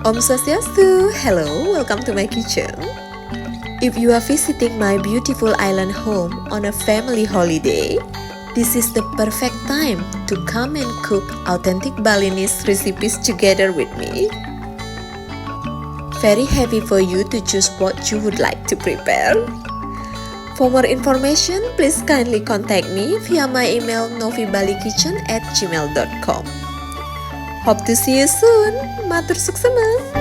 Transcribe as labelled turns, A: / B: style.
A: Om Swastiastu! Hello, welcome to my kitchen. If you are visiting my beautiful island home on a family holiday, this is the perfect time to come and cook authentic Balinese recipes together with me. Very happy for you to choose what you would like to prepare. For more information, please kindly contact me via my email novibalikitchen@gmail.com. Hope to see you soon. Matur suksema.